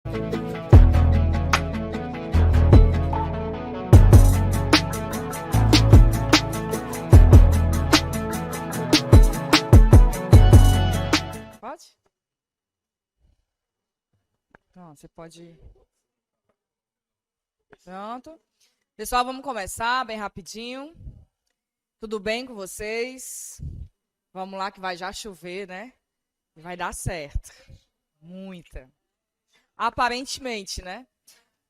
Pode? Pronto, você pode. Pronto. Pessoal, vamos começar bem rapidinho. Tudo bem com vocês? Vamos lá que vai já chover, né? E vai dar certo. Muita. Aparentemente, né?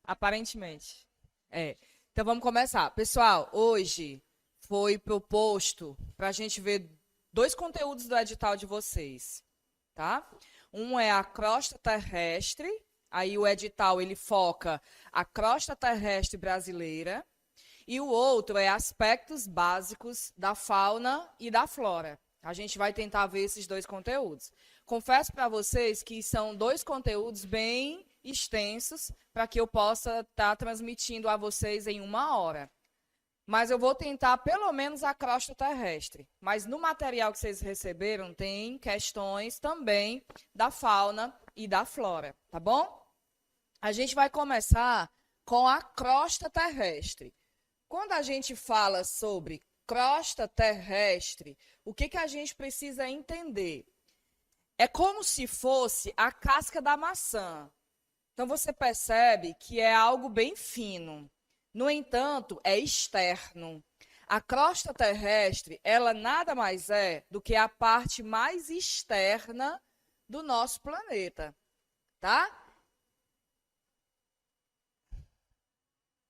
Aparentemente. É. Então vamos começar. Pessoal, hoje foi proposto para a gente ver dois conteúdos do edital de vocês, tá? Um é a crosta terrestre. Aí o edital ele foca a crosta terrestre brasileira. E o outro é aspectos básicos da fauna e da flora. A gente vai tentar ver esses dois conteúdos. Confesso para vocês que são dois conteúdos bem extensos para que eu possa estar transmitindo a vocês em 1 hora. Mas eu vou tentar pelo menos a crosta terrestre. Mas no material que vocês receberam tem questões também da fauna e da flora, tá bom? A gente vai começar com a crosta terrestre. Quando a gente fala sobre crosta terrestre, o que a gente precisa entender? É como se fosse a casca da maçã. Então, você percebe que é algo bem fino. No entanto, é externo. A crosta terrestre, ela nada mais é do que a parte mais externa do nosso planeta, tá?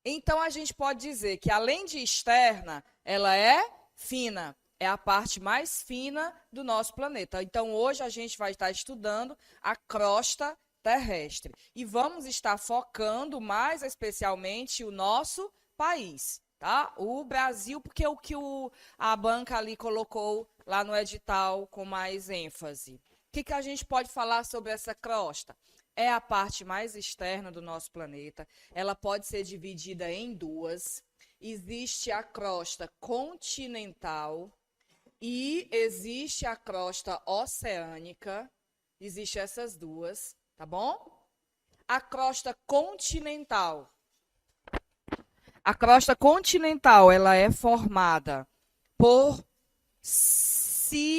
Então, a gente pode dizer que, além de externa, ela é fina. É a parte mais fina do nosso planeta. Então, hoje a gente vai estar estudando a crosta terrestre. E vamos estar focando mais especialmente o nosso país, tá? O Brasil, porque é o que a banca ali colocou lá no edital com mais ênfase. O que a gente pode falar sobre essa crosta? É a parte mais externa do nosso planeta. Ela pode ser dividida em duas. Existe a crosta continental e existe a crosta oceânica. Existem essas duas, tá bom? A crosta continental. A crosta continental, ela é formada por sial.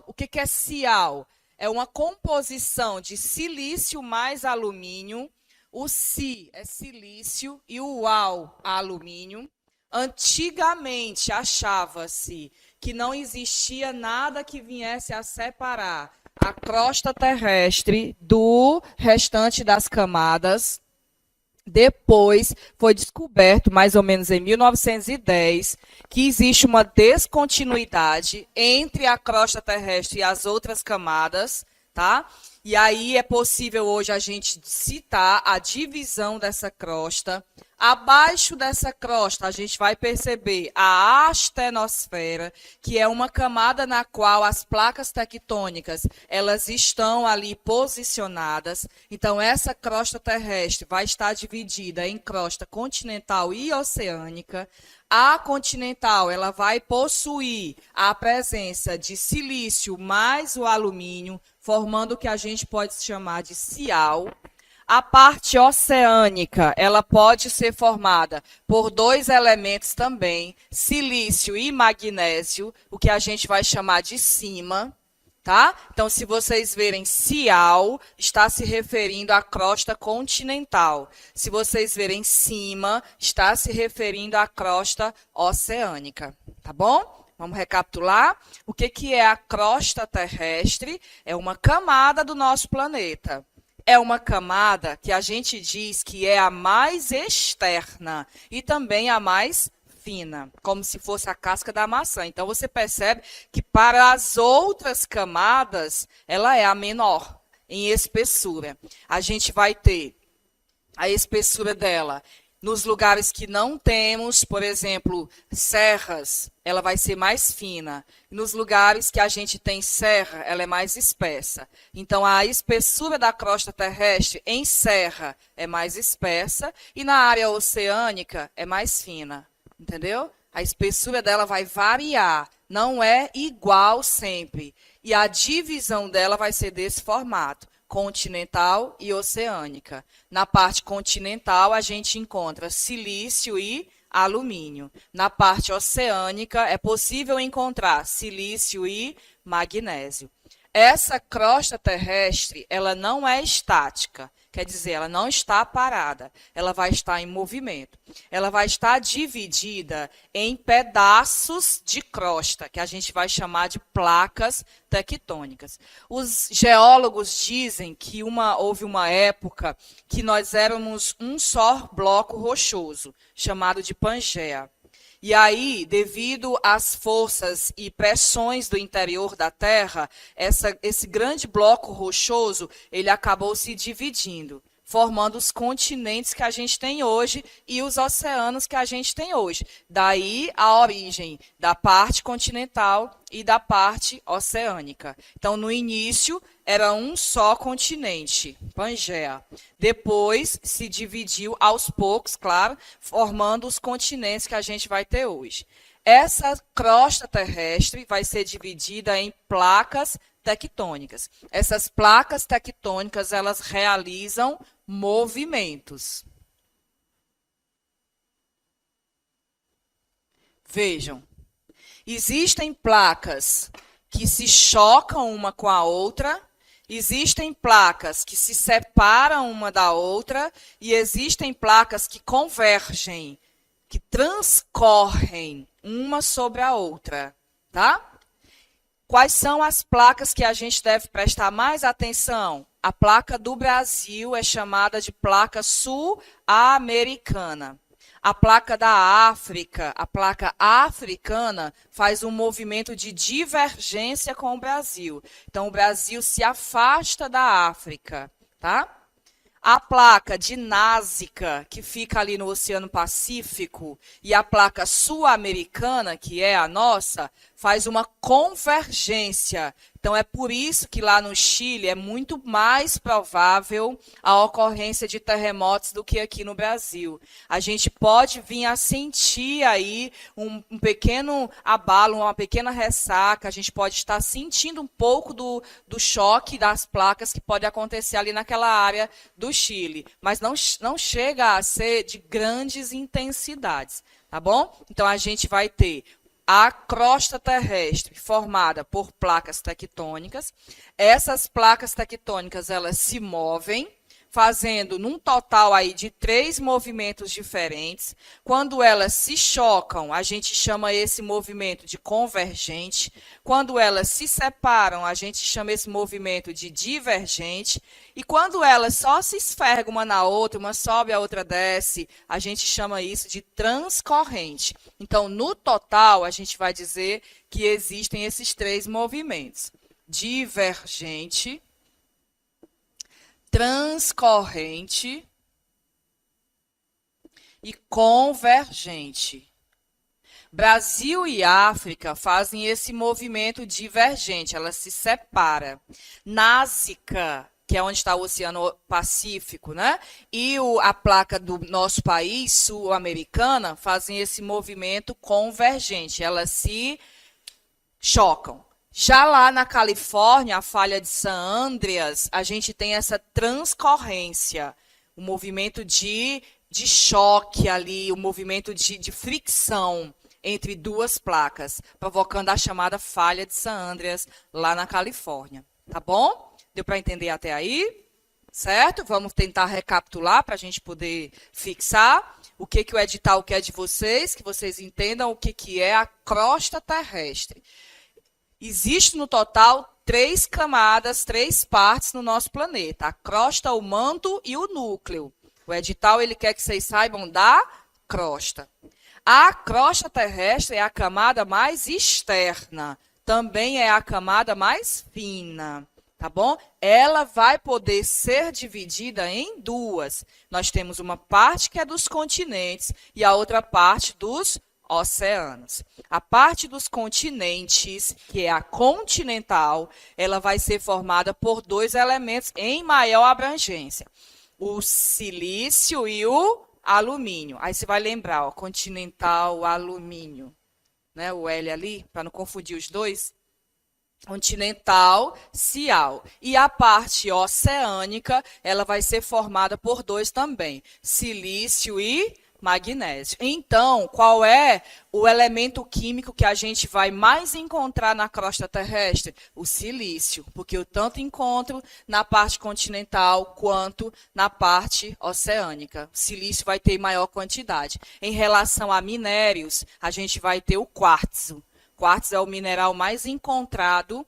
O que é sial? É uma composição de silício mais alumínio. O Si é silício e o Al, alumínio. Antigamente achava-se que não existia nada que viesse a separar a crosta terrestre do restante das camadas. Depois foi descoberto, mais ou menos em 1910, que existe uma descontinuidade entre a crosta terrestre e as outras camadas, tá? E aí é possível hoje a gente citar a divisão dessa crosta. Abaixo dessa crosta, a gente vai perceber a astenosfera, que é uma camada na qual as placas tectônicas, elas estão ali posicionadas. Então, essa crosta terrestre vai estar dividida em crosta continental e oceânica. A continental, ela vai possuir a presença de silício mais o alumínio, formando o que a gente pode chamar de sial. A parte oceânica, ela pode ser formada por dois elementos também, silício e magnésio, o que a gente vai chamar de cima, tá? Então, se vocês verem sial, está se referindo à crosta continental. Se vocês verem cima, está se referindo à crosta oceânica, tá bom? Vamos recapitular. O que é a crosta terrestre? É uma camada do nosso planeta. É uma camada que a gente diz que é a mais externa e também a mais fina, como se fosse a casca da maçã. Então, você percebe que para as outras camadas, ela é a menor em espessura. A gente vai ter a espessura dela nos lugares que não temos, por exemplo, serras, ela vai ser mais fina. Nos lugares que a gente tem serra, ela é mais espessa. Então, a espessura da crosta terrestre em serra é mais espessa e na área oceânica é mais fina. Entendeu? A espessura dela vai variar, não é igual sempre. E a divisão dela vai ser desse formato. continental e oceânica. Na parte continental, a gente encontra silício e alumínio. Na parte oceânica, é possível encontrar silício e magnésio. Essa crosta terrestre, ela não é estática, quer dizer, ela não está parada, ela vai estar em movimento. Ela vai estar dividida em pedaços de crosta, que a gente vai chamar de placas tectônicas. Os geólogos dizem que houve uma época que nós éramos um só bloco rochoso, chamado de Pangeia. E aí, devido às forças e pressões do interior da Terra, esse grande bloco rochoso, ele acabou se dividindo, formando os continentes que a gente tem hoje e os oceanos que a gente tem hoje. Daí a origem da parte continental e da parte oceânica. Então, no início, era um só continente, Pangeia. Depois se dividiu aos poucos, claro, formando os continentes que a gente vai ter hoje. Essa crosta terrestre vai ser dividida em placas tectônicas. Essas placas tectônicas, elas realizam movimentos. Vejam, existem placas que se chocam uma com a outra, existem placas que se separam uma da outra e existem placas que convergem, que transcorrem uma sobre a outra, tá? Quais são as placas que a gente deve prestar mais atenção? A placa do Brasil é chamada de placa sul-americana. A placa da África, a placa africana, faz um movimento de divergência com o Brasil. Então, o Brasil se afasta da África, tá? A placa de Násica, que fica ali no Oceano Pacífico, e a placa sul-americana, que é a nossa, faz uma convergência. Então, é por isso que lá no Chile é muito mais provável a ocorrência de terremotos do que aqui no Brasil. A gente pode vir a sentir aí um pequeno abalo, uma pequena ressaca, a gente pode estar sentindo um pouco do choque das placas que pode acontecer ali naquela área do Chile, mas não chega a ser de grandes intensidades, tá bom? Então, a gente vai ter a crosta terrestre formada por placas tectônicas. Essas placas tectônicas, elas se movem, fazendo num total aí de 3 movimentos diferentes. Quando elas se chocam, a gente chama esse movimento de convergente. Quando elas se separam, a gente chama esse movimento de divergente. E quando elas só se esfergam uma na outra, uma sobe, a outra desce, a gente chama isso de transcorrente. Então, no total, a gente vai dizer que existem esses 3 movimentos: divergente, transcorrente e convergente. Brasil e África fazem esse movimento divergente, ela se separa. Násica, que é onde está o Oceano Pacífico, né? E a placa do nosso país, sul-americana, fazem esse movimento convergente, elas se chocam. Já lá na Califórnia, a falha de San Andreas, a gente tem essa transcorrência, o movimento de choque ali, o movimento de fricção entre duas placas, provocando a chamada falha de San Andreas lá na Califórnia. Tá bom? Deu para entender até aí? Certo? Vamos tentar recapitular para a gente poder fixar o que o edital quer de vocês, que vocês entendam o que é a crosta terrestre. Existe no total 3 camadas, 3 partes no nosso planeta: a crosta, o manto e o núcleo. O edital ele quer que vocês saibam da crosta. A crosta terrestre é a camada mais externa, também é a camada mais fina, tá bom? Ela vai poder ser dividida em 2. Nós temos uma parte que é dos continentes e a outra parte dos oceanos. A parte dos continentes, que é a continental, ela vai ser formada por 2 elementos em maior abrangência: o silício e o alumínio. Aí você vai lembrar, ó, continental, alumínio, né? O L ali, para não confundir os dois. continental, cial. E a parte oceânica, ela vai ser formada por dois também, silício e magnésio. Então, qual é o elemento químico que a gente vai mais encontrar na crosta terrestre? O silício, porque eu tanto encontro na parte continental quanto na parte oceânica. O silício vai ter maior quantidade. Em relação a minérios, a gente vai ter o quartzo. Quartzo é o mineral mais encontrado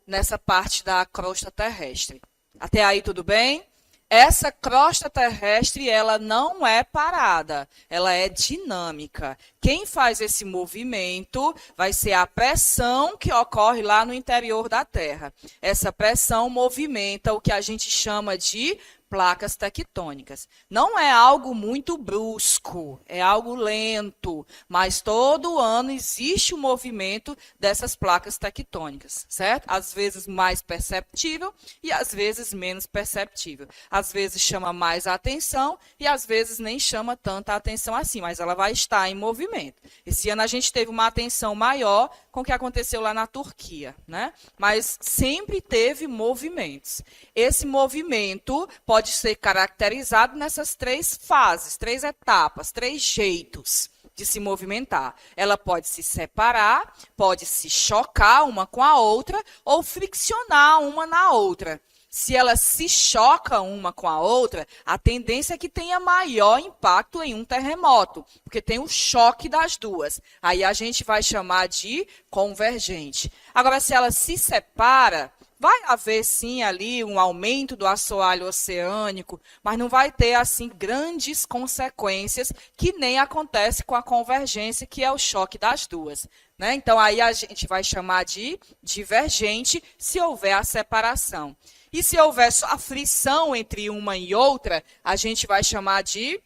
nessa parte da crosta terrestre. Até aí tudo bem? Essa crosta terrestre, ela não é parada, ela é dinâmica. Quem faz esse movimento vai ser a pressão que ocorre lá no interior da Terra. Essa pressão movimenta o que a gente chama de placas tectônicas. Não é algo muito brusco, é algo lento, mas todo ano existe o movimento dessas placas tectônicas, certo? Às vezes mais perceptível e às vezes menos perceptível. Às vezes chama mais a atenção e às vezes nem chama tanta atenção assim, mas ela vai estar em movimento. Esse ano a gente teve uma atenção maior com o que aconteceu lá na Turquia, né? Mas sempre teve movimentos. Esse movimento pode ser caracterizado nessas três fases, três etapas, três jeitos de se movimentar. Ela pode se separar, pode se chocar uma com a outra ou friccionar uma na outra. Se ela se choca uma com a outra, a tendência é que tenha maior impacto em um terremoto, porque tem o choque das duas. Aí a gente vai chamar de convergente. Agora, se ela se separa, vai haver sim ali um aumento do assoalho oceânico, mas não vai ter assim grandes consequências que nem acontece com a convergência, que é o choque das duas. Né? Então, aí a gente vai chamar de divergente se houver a separação. E se houver a frição entre uma e outra, a gente vai chamar de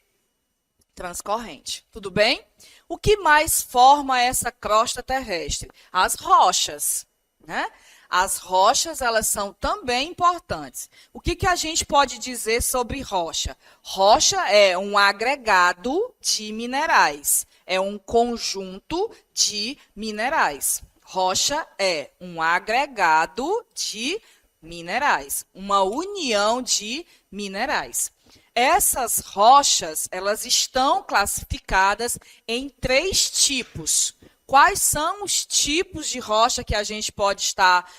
transcorrente. Tudo bem? O que mais forma essa crosta terrestre? As rochas, né? As rochas, elas são também importantes. O que a gente pode dizer sobre rocha? Rocha é um agregado de minerais, é um conjunto de minerais. Rocha é um agregado de minerais, uma união de minerais. Essas rochas, elas estão classificadas em 3 tipos. Quais são os tipos de rocha que a gente pode estar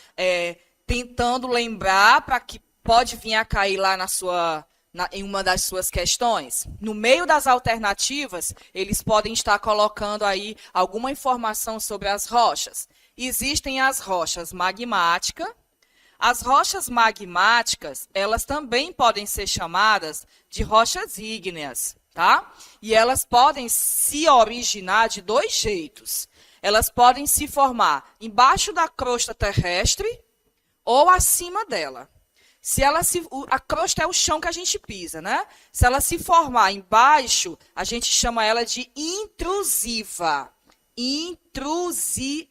tentando lembrar para que pode vir a cair lá em uma das suas questões? No meio das alternativas, eles podem estar colocando aí alguma informação sobre as rochas. Existem as rochas magmáticas. As rochas magmáticas, elas também podem ser chamadas de rochas ígneas, tá? E elas podem se originar de 2 jeitos. Elas podem se formar embaixo da crosta terrestre ou acima dela. A crosta é o chão que a gente pisa, né? Se ela se formar embaixo, a gente chama ela de intrusiva. Intrusiva.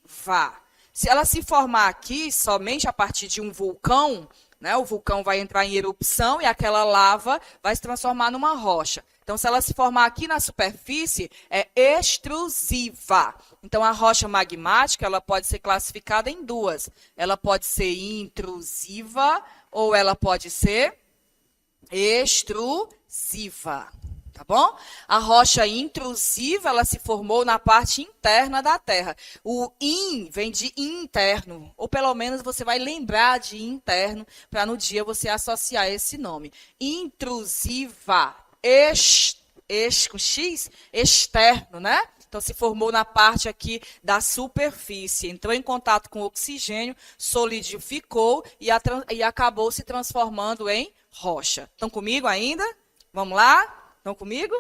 Se ela se formar aqui somente a partir de um vulcão, né, o vulcão vai entrar em erupção e aquela lava vai se transformar numa rocha. Então, se ela se formar aqui na superfície, é extrusiva. Então, a rocha magmática, ela pode ser classificada em 2. Ela pode ser intrusiva ou ela pode ser extrusiva. Tá bom? A rocha intrusiva, ela se formou na parte interna da Terra. O in vem de interno, ou pelo menos você vai lembrar de interno, para no dia você associar esse nome. Intrusiva, com X, externo, né? Então, se formou na parte aqui da superfície, entrou em contato com o oxigênio, solidificou e acabou se transformando em rocha. Estão comigo ainda? Vamos lá? Estão comigo?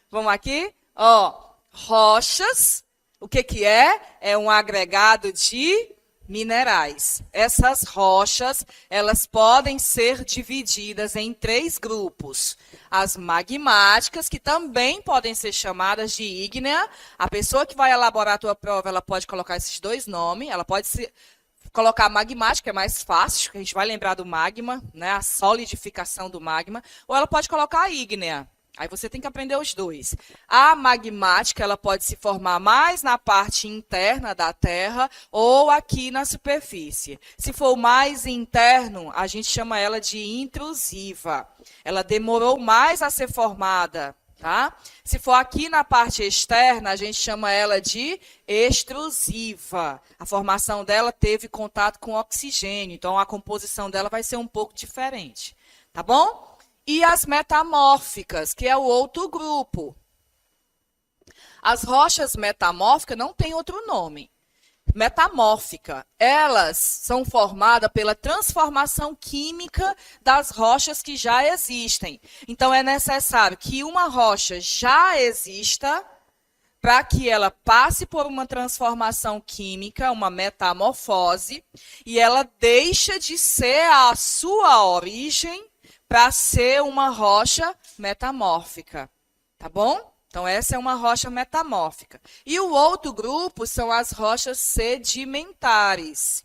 Vamos aqui. Ó, rochas, o que é? É um agregado de minerais. Essas rochas, elas podem ser divididas em 3 grupos. As magmáticas, que também podem ser chamadas de ígnea. A pessoa que vai elaborar a tua prova, ela pode colocar esses 2 nomes. Ela pode colocar magmática, é mais fácil, que a gente vai lembrar do magma, né? A solidificação do magma. Ou ela pode colocar ígnea. Aí você tem que aprender os dois. A magmática, ela pode se formar mais na parte interna da Terra ou aqui na superfície. Se for mais interno, a gente chama ela de intrusiva. Ela demorou mais a ser formada, tá? Se for aqui na parte externa, a gente chama ela de extrusiva. A formação dela teve contato com oxigênio, então a composição dela vai ser um pouco diferente, tá bom? E as metamórficas, que é o outro grupo. As rochas metamórficas não têm outro nome. Metamórfica, elas são formadas pela transformação química das rochas que já existem. Então, é necessário que uma rocha já exista para que ela passe por uma transformação química, uma metamorfose, e ela deixa de ser a sua origem para ser uma rocha metamórfica, tá bom? Então, essa é uma rocha metamórfica. E o outro grupo são as rochas sedimentares.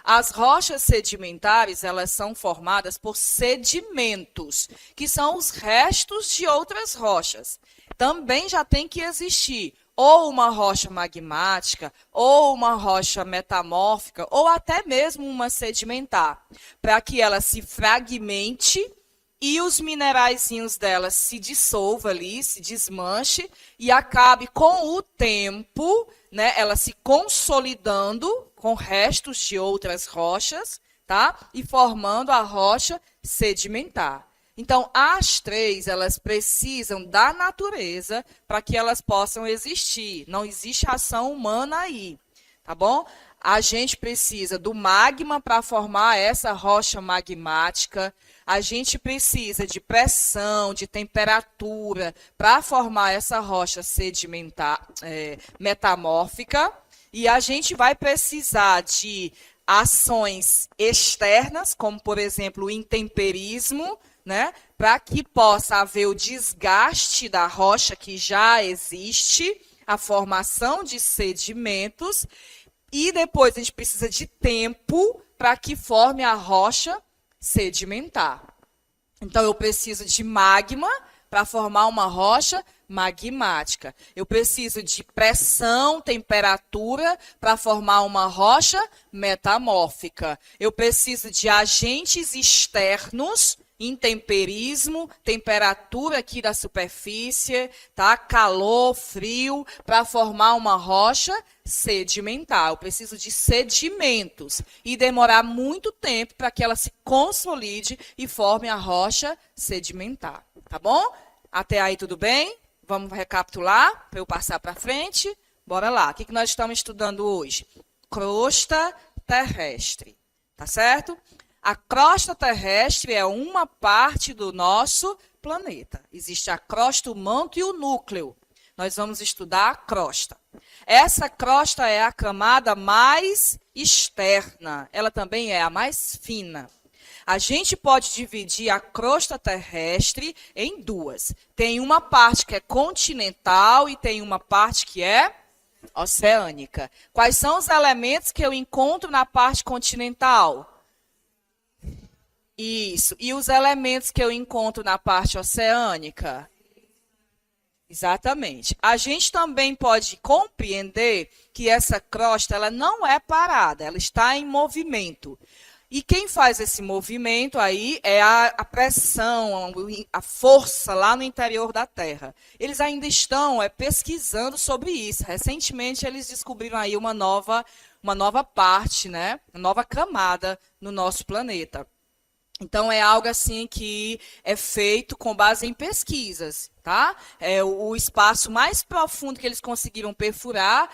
As rochas sedimentares, elas são formadas por sedimentos, que são os restos de outras rochas. Também já tem que existir ou uma rocha magmática, ou uma rocha metamórfica, ou até mesmo uma sedimentar, para que ela se fragmente e os mineraizinhos dela se dissolva ali, se desmanche e acabe com o tempo, né, ela se consolidando com restos de outras rochas, tá? E formando a rocha sedimentar. Então, as três, elas precisam da natureza para que elas possam existir. Não existe ação humana aí, tá bom? A gente precisa do magma para formar essa rocha magmática. A gente precisa de pressão, de temperatura para formar essa rocha sedimentar, metamórfica. E a gente vai precisar de ações externas, como, por exemplo, o intemperismo, né, para que possa haver o desgaste da rocha que já existe, a formação de sedimentos. E depois a gente precisa de tempo para que forme a rocha sedimentar. Então, eu preciso de magma para formar uma rocha magmática. Eu preciso de pressão, temperatura para formar uma rocha metamórfica. Eu preciso de agentes externos, intemperismo, temperatura aqui da superfície, tá? Calor, frio, para formar uma rocha sedimentar. Eu preciso de sedimentos e demorar muito tempo para que ela se consolide e forme a rocha sedimentar, tá bom? Até aí tudo bem? Vamos recapitular para eu passar para frente? Bora lá. O que nós estamos estudando hoje? Crosta terrestre, tá certo? A crosta terrestre é uma parte do nosso planeta. Existe a crosta, o manto e o núcleo. Nós vamos estudar a crosta. Essa crosta é a camada mais externa. Ela também é a mais fina. A gente pode dividir a crosta terrestre em duas. Tem uma parte que é continental e tem uma parte que é oceânica. Quais são os elementos que eu encontro na parte continental? Isso. E os elementos que eu encontro na parte oceânica? Exatamente. A gente também pode compreender que essa crosta ela não é parada, ela está em movimento. E quem faz esse movimento aí é a pressão, a força lá no interior da Terra. Eles ainda estão pesquisando sobre isso. Recentemente eles descobriram aí uma nova parte, né? Uma nova camada no nosso planeta. Então, é algo assim que é feito com base em pesquisas, tá? O espaço mais profundo que eles conseguiram perfurar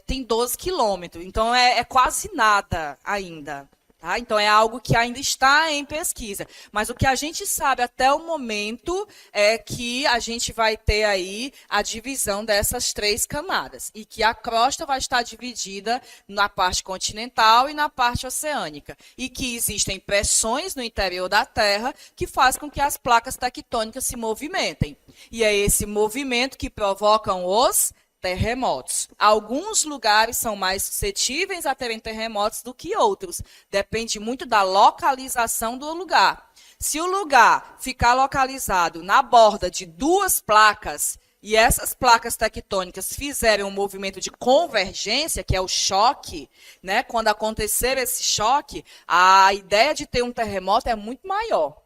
tem 12 quilômetros. Então, é quase nada ainda. Tá? Então, é algo que ainda está em pesquisa. Mas o que a gente sabe até o momento é que a gente vai ter aí a divisão dessas três camadas. E que a crosta vai estar dividida na parte continental e na parte oceânica. E que existem pressões no interior da Terra que fazem com que as placas tectônicas se movimentem. E é esse movimento que provocam os terremotos. Alguns lugares são mais suscetíveis a terem terremotos do que outros. Depende muito da localização do lugar. Se o lugar ficar localizado na borda de duas placas, e essas placas tectônicas fizerem um movimento de convergência, que é o choque, né? Quando acontecer esse choque, a ideia de ter um terremoto é muito maior.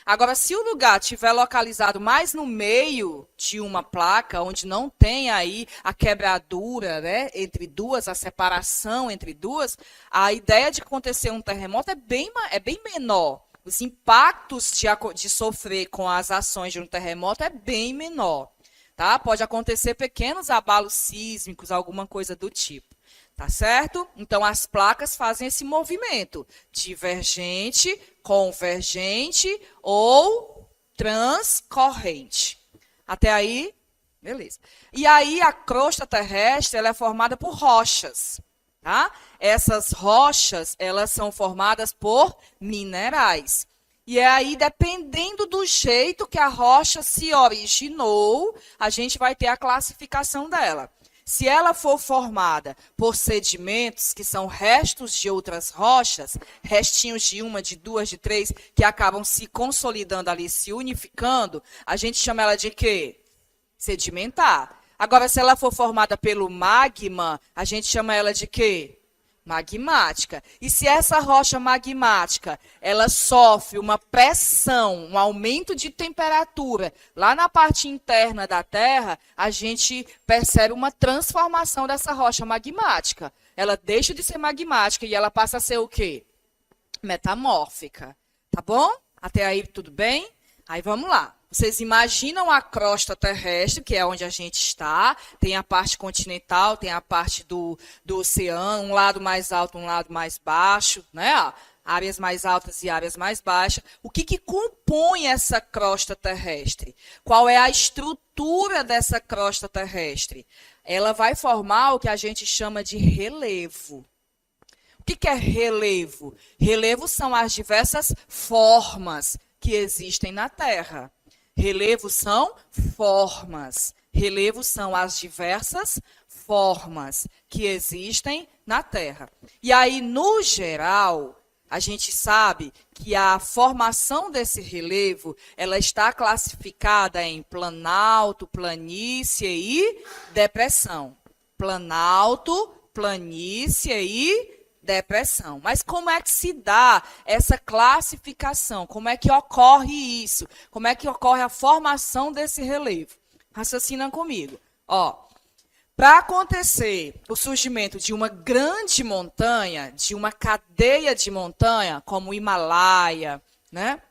Agora, se o lugar estiver localizado mais no meio de uma placa, onde não tem aí a quebradura, né, entre duas, a separação entre duas, a ideia de acontecer um terremoto é bem menor. Os impactos de sofrer com as ações de um terremoto é bem menor. Tá? Pode acontecer pequenos abalos sísmicos, alguma coisa do tipo. Tá certo? Então, as placas fazem esse movimento divergente, convergente ou transcorrente. Até aí, beleza. E aí, a crosta terrestre ela é formada por rochas. Tá? Essas rochas elas são formadas por minerais. E é aí, dependendo do jeito que a rocha se originou, a gente vai ter a classificação dela. Se ela for formada por sedimentos, que são restos de outras rochas, restinhos de uma, de duas, de três, que acabam se consolidando ali, se unificando, a gente chama ela de quê? Sedimentar. Agora, se ela for formada pelo magma, a gente chama ela de quê? Magmática. E se essa rocha magmática, ela sofre uma pressão, um aumento de temperatura lá na parte interna da Terra, a gente percebe uma transformação dessa rocha magmática. Ela deixa de ser magmática e ela passa a ser o quê? Metamórfica. Tá bom? Até aí tudo bem? Aí vamos lá. Vocês imaginam a crosta terrestre, que é onde a gente está, tem a parte continental, tem a parte do oceano, um lado mais alto, um lado mais baixo, né? Áreas mais altas e áreas mais baixas. O que compõe essa crosta terrestre? Qual é a estrutura dessa crosta terrestre? Ela vai formar o que a gente chama de relevo. O que é relevo? Relevo são as diversas formas que existem na Terra. Relevos são formas. Relevos são as diversas formas que existem na Terra. E aí, no geral, a gente sabe que a formação desse relevo, ela está classificada em planalto, planície e depressão. Planalto, planície e depressão. Mas como é que se dá essa classificação? Como é que ocorre isso? Como é que ocorre a formação desse relevo? Raciocina comigo. Para acontecer o surgimento de uma grande montanha, de uma cadeia de montanha, como o Himalaia, né?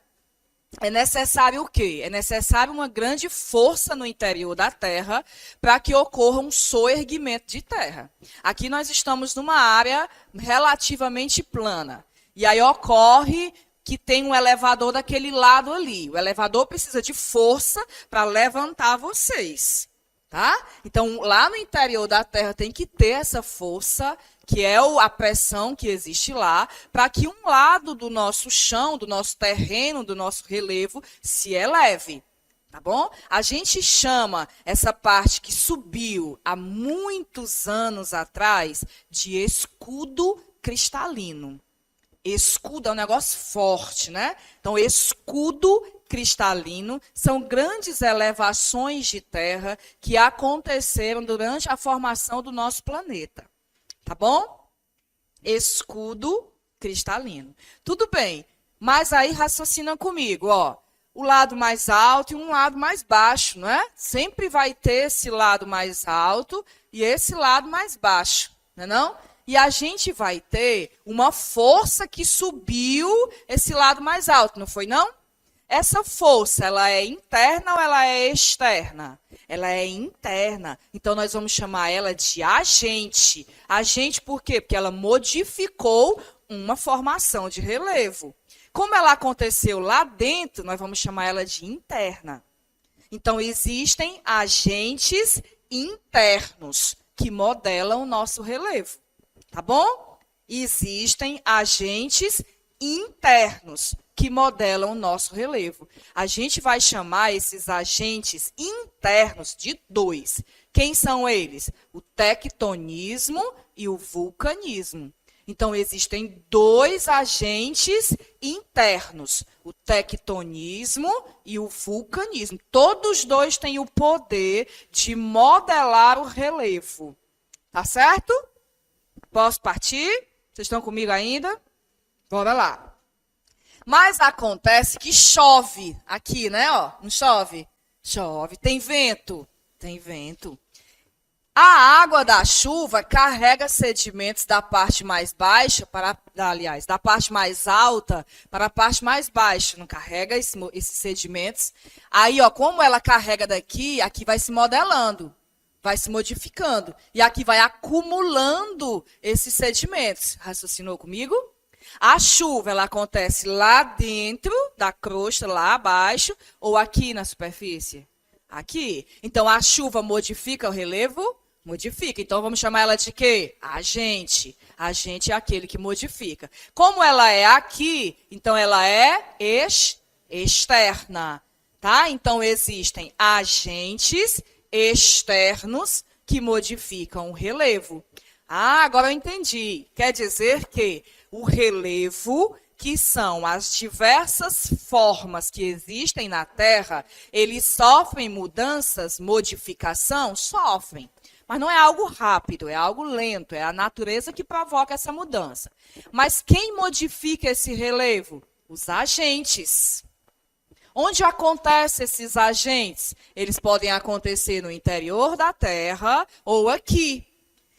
É necessário o quê? É necessário uma grande força no interior da Terra para que ocorra um soerguimento de terra. Aqui nós estamos numa área relativamente plana. E aí ocorre que tem um elevador daquele lado ali. O elevador precisa de força para levantar vocês. Tá? Então, lá no interior da Terra tem que ter essa força, que é a pressão que existe lá, para que um lado do nosso chão, do nosso terreno, do nosso relevo, se eleve. Tá bom? A gente chama essa parte que subiu há muitos anos atrás de escudo cristalino. Escudo é um negócio forte, né? Então, escudo cristalino são grandes elevações de terra que aconteceram durante a formação do nosso planeta. Tá bom? Escudo cristalino. Tudo bem, mas aí raciocina comigo, o lado mais alto e um lado mais baixo, não é? Sempre vai ter esse lado mais alto e esse lado mais baixo, não é não? E a gente vai ter uma força que subiu esse lado mais alto, não foi não? Essa força, ela é interna ou ela é externa? Ela é interna. Então, nós vamos chamar ela de agente. Agente por quê? Porque ela modificou uma formação de relevo. Como ela aconteceu lá dentro, nós vamos chamar ela de interna. Então, existem agentes internos que modelam o nosso relevo. Tá bom? Existem agentes internos que modelam o nosso relevo. A gente vai chamar esses agentes internos de dois. Quem são eles? O tectonismo e o vulcanismo. Então, existem dois agentes internos, o tectonismo e o vulcanismo. Todos os dois têm o poder de modelar o relevo. Tá certo? Posso partir? Vocês estão comigo ainda? Bora lá. Mas acontece que chove aqui, né? Ó, não chove? Chove. Tem vento? Tem vento. A água da chuva carrega sedimentos da parte mais baixa para, aliás, da parte mais alta para a parte mais baixa. Não carrega esses sedimentos. Aí, ó, como ela carrega daqui, aqui vai se modelando, vai se modificando. E aqui vai acumulando esses sedimentos. Raciocinou comigo? A chuva, ela acontece lá dentro da crosta, lá abaixo, ou aqui na superfície? Aqui. Então, a chuva modifica o relevo? Modifica. Então, vamos chamar ela de quê? Agente. Agente é aquele que modifica. Como ela é aqui, então ela é externa. Tá? Então, existem agentes externos que modificam o relevo. Ah, agora eu entendi. Quer dizer que o relevo, que são as diversas formas que existem na Terra, eles sofrem mudanças, modificação? Sofrem. Mas não é algo rápido, é algo lento, é a natureza que provoca essa mudança. Mas quem modifica esse relevo? Os agentes. Onde acontecem esses agentes? Eles podem acontecer no interior da Terra ou aqui.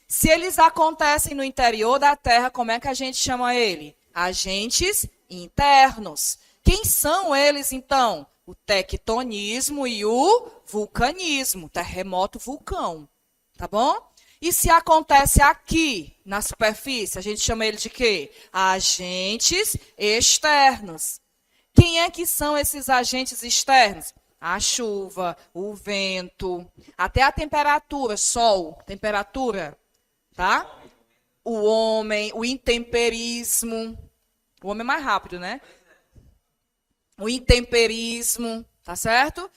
Se eles acontecem no interior da Terra, como é que a gente chama ele? Agentes internos. Quem são eles, então? O tectonismo e o vulcanismo, terremoto, vulcão. Tá bom? E se acontece aqui, na superfície, a gente chama ele de quê? Agentes externos. Quem é que são esses agentes externos? A chuva, o vento, até a temperatura, sol, temperatura, tá? O homem, o intemperismo. O homem é mais rápido, né? O intemperismo, tá certo?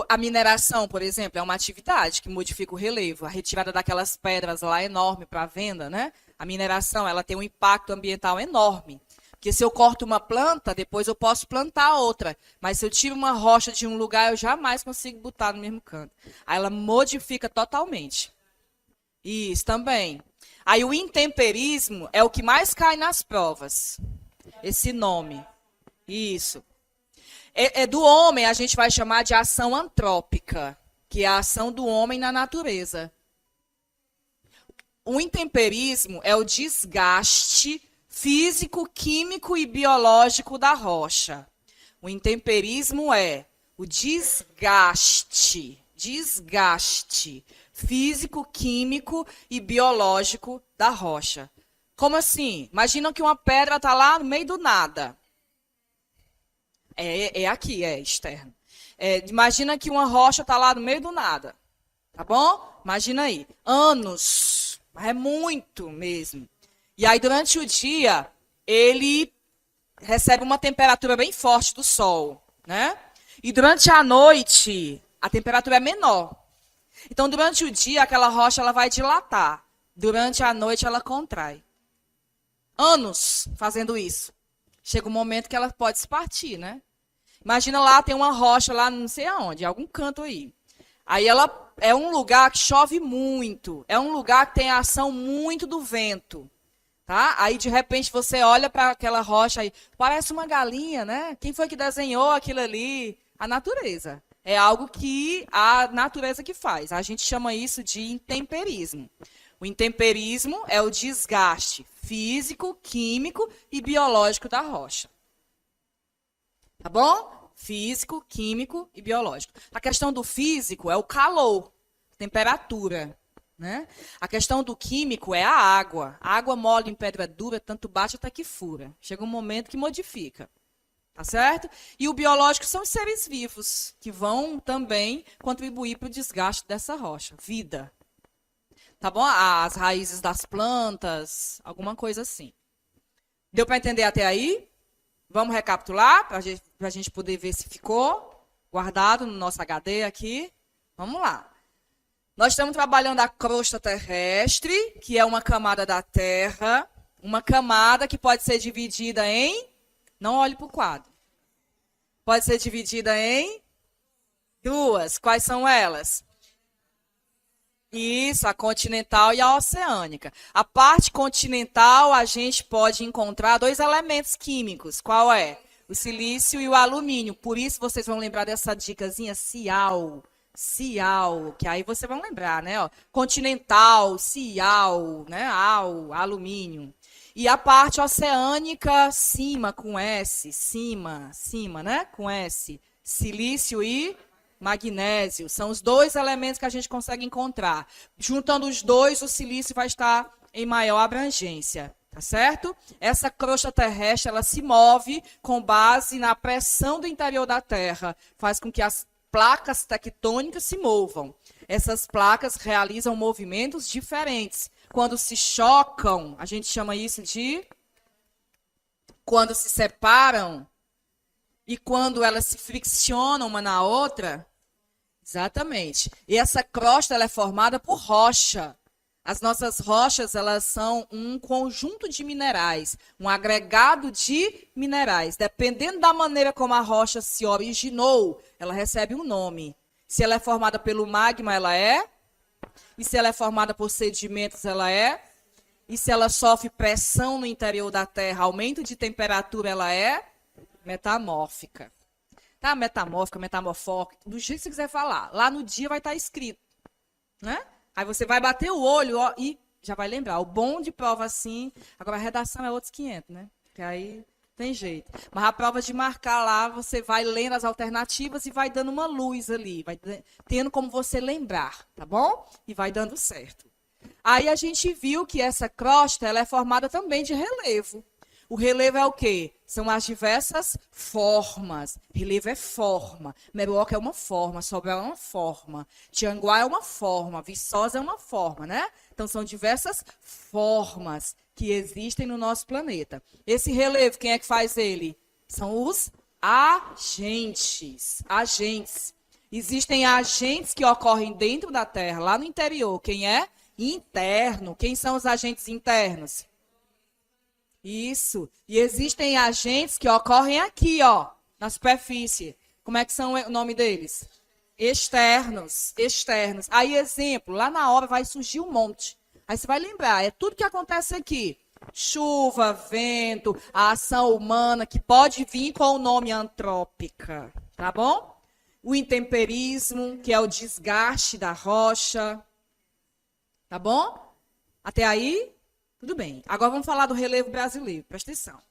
A mineração, por exemplo, é uma atividade que modifica o relevo. A retirada daquelas pedras lá enorme para a venda, né? A mineração, ela tem um impacto ambiental enorme. Porque se eu corto uma planta, depois eu posso plantar outra. Mas se eu tiro uma rocha de um lugar, eu jamais consigo botar no mesmo canto. Aí ela modifica totalmente. Isso também. Aí o intemperismo é o que mais cai nas provas. Esse nome. Isso. Do homem, a gente vai chamar de ação antrópica, que é a ação do homem na natureza. O intemperismo é o desgaste físico, químico e biológico da rocha. O intemperismo é o desgaste físico, químico e biológico da rocha. Como assim? Imagina que uma pedra está lá no meio do nada. Aqui, é externo. Imagina que uma rocha está lá no meio do nada. Tá bom? Imagina aí. Anos. É muito mesmo. E aí, durante o dia, ele recebe uma temperatura bem forte do sol, né? E durante a noite, a temperatura é menor. Então, durante o dia, aquela rocha ela vai dilatar. Durante a noite, ela contrai. Anos fazendo isso. Chega um momento que ela pode se partir, né? Imagina lá, tem uma rocha lá, não sei aonde, em algum canto aí. Aí ela é um lugar que chove muito. É um lugar que tem a ação muito do vento. Tá? Aí, de repente, você olha para aquela rocha aí, parece uma galinha, né? Quem foi que desenhou aquilo ali? A natureza. É algo que a natureza que faz. A gente chama isso de intemperismo. O intemperismo é o desgaste físico, químico e biológico da rocha. Tá bom? Físico, químico e biológico. A questão do físico é o calor, temperatura. Né? A questão do químico é a água. A água mole em pedra dura, tanto bate até que fura. Chega um momento que modifica. Tá certo? E o biológico são os seres vivos, que vão também contribuir para o desgaste dessa rocha. Vida. Tá bom? As raízes das plantas, alguma coisa assim. Deu para entender até aí? Vamos recapitular, para a gente poder ver se ficou guardado no nosso HD aqui. Vamos lá. Nós estamos trabalhando a crosta terrestre, que é uma camada da Terra, Uma camada que pode ser dividida em... Não olhe para o quadro. Pode ser dividida em duas. Quais são elas? Isso, a continental e a oceânica. A parte continental, a gente pode encontrar dois elementos químicos. Qual é? O silício e o alumínio. Por isso, vocês vão lembrar dessa dicasinha Cial. Cial, que aí vocês vão lembrar, né? Ó, continental, Cial, né? Al, alumínio. E a parte oceânica, cima, com S. Cima, né? Com S. Silício e magnésio. São os dois elementos que a gente consegue encontrar. Juntando os dois, o silício vai estar em maior abrangência. Tá certo? Essa crosta terrestre, ela se move com base na pressão do interior da Terra. Faz com que as placas tectônicas se movam. Essas placas realizam movimentos diferentes. Quando se chocam, a gente chama isso de... Quando se separam e quando elas se friccionam uma na outra... Exatamente. E essa crosta, ela é formada por rocha. As nossas rochas, elas são um conjunto de minerais, um agregado de minerais. Dependendo da maneira como a rocha se originou, ela recebe um nome. Se ela é formada pelo magma, ela é. E se ela é formada por sedimentos, ela é. E se ela sofre pressão no interior da Terra, aumento de temperatura, ela é metamórfica. Tá? Metamórfica, metamorfótica, do jeito que você quiser falar. Lá no dia vai estar escrito, né? Aí você vai bater o olho ó, e já vai lembrar. O bom de prova assim, agora a redação é outros 500, né? Que aí tem jeito. Mas a prova de marcar lá, você vai lendo as alternativas e vai dando uma luz ali, vai tendo como você lembrar, tá bom? E vai dando certo. Aí a gente viu que essa crosta, ela é formada também de relevo. O relevo é o quê? São as diversas formas. Relevo é forma. Meruoca é uma forma. Sobral é uma forma. Tianguá é uma forma. Viçosa é uma forma, né? Então, são diversas formas que existem no nosso planeta. Esse relevo, quem é que faz ele? São os agentes. Agentes. Existem agentes que ocorrem dentro da Terra, lá no interior. Quem é? Interno. Quem são os agentes internos? Isso. E existem agentes que ocorrem aqui, ó, na superfície. Como é que são o nome deles? Externos. Externos. Aí, exemplo, lá na obra vai surgir um monte. Aí você vai lembrar, é tudo que acontece aqui. Chuva, vento, a ação humana, que pode vir com o nome antrópica, tá bom? O intemperismo, que é o desgaste da rocha. Tá bom? Até aí? Tudo bem. Agora vamos falar do relevo brasileiro. Presta atenção.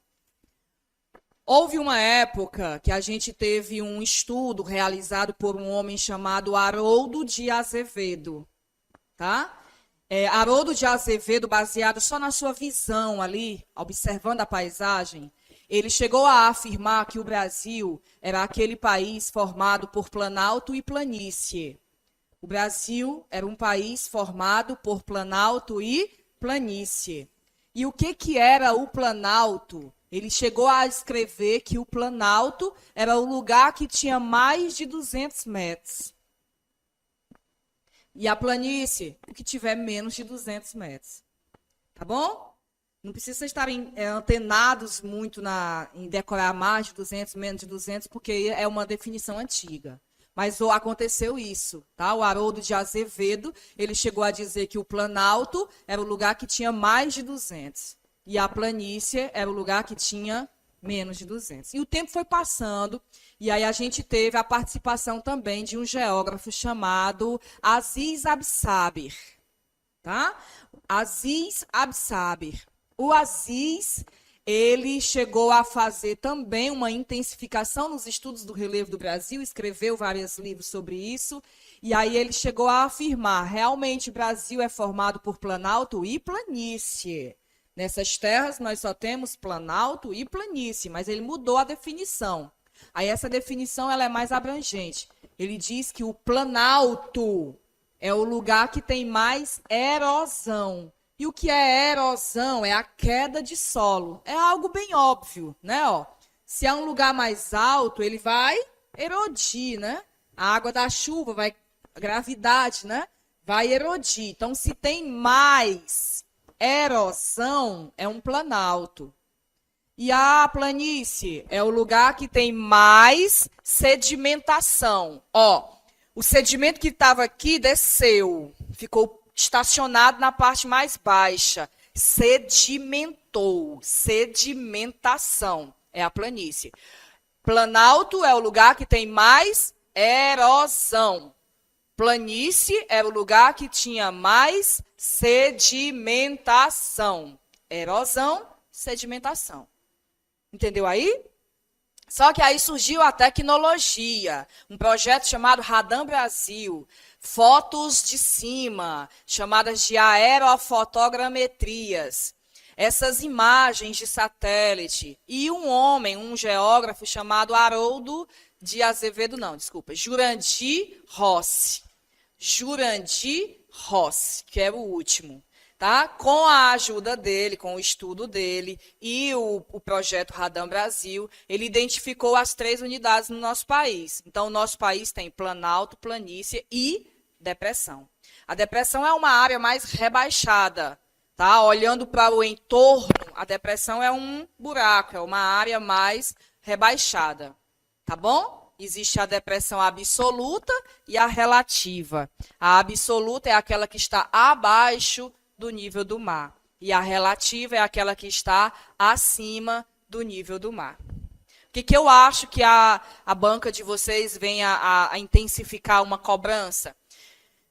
Houve uma época que a gente teve um estudo realizado por um homem chamado Haroldo de Azevedo. Tá? Haroldo de Azevedo, baseado só na sua visão ali, observando a paisagem, ele chegou a afirmar que o Brasil era aquele país formado por planalto e planície. O Brasil era um país formado por planalto e planície. E o que era o planalto? Ele chegou a escrever que o planalto era o lugar que tinha mais de 200 metros. E a planície, o que tiver menos de 200 metros. Tá bom? Não precisa estarem antenados muito em decorar mais de 200, menos de 200, porque é uma definição antiga. Mas aconteceu isso, tá? O Haroldo de Azevedo, ele chegou a dizer que o planalto era o lugar que tinha mais de 200. E a planície era o lugar que tinha menos de 200. E o tempo foi passando, e aí a gente teve a participação também de um geógrafo chamado Aziz Absaber. Tá? Aziz Absaber. O Aziz... ele chegou a fazer também uma intensificação nos estudos do relevo do Brasil, escreveu vários livros sobre isso, e aí ele chegou a afirmar, realmente o Brasil é formado por planalto e planície. Nessas terras nós só temos planalto e planície, mas ele mudou a definição. Aí essa definição ela é mais abrangente. Ele diz que o planalto é o lugar que tem mais erosão. E o que é erosão? É a queda de solo. É algo bem óbvio, né? Ó, se é um lugar mais alto, ele vai erodir, né? A água da chuva vai, a gravidade, né? Vai erodir. Então, se tem mais erosão é um planalto. E a planície é o lugar que tem mais sedimentação. Ó, o sedimento que estava aqui desceu, ficou estacionado na parte mais baixa. Sedimentou, sedimentação é a planície. Planalto é o lugar que tem mais erosão. Planície é o lugar que tinha mais sedimentação. Erosão, sedimentação. Entendeu aí? Só que aí surgiu a tecnologia, um projeto chamado Radam Brasil, fotos de cima, chamadas de aerofotogrametrias. Essas imagens de satélite. E um homem, um geógrafo chamado Haroldo de Azevedo, não, desculpa, Jurandir Rossi. Jurandir Rossi, que é o último. Tá? Com a ajuda dele, com o estudo dele e o projeto Radam Brasil, ele identificou as 3 unidades no nosso país. Então, o nosso país tem planalto, planície e depressão. A depressão é uma área mais rebaixada. Tá? Olhando para o entorno, a depressão é um buraco, é uma área mais rebaixada. Tá bom? Existe a depressão absoluta e a relativa. A absoluta é aquela que está abaixo do nível do mar. E a relativa é aquela que está acima do nível do mar. O que eu acho que a banca de vocês venha a intensificar uma cobrança?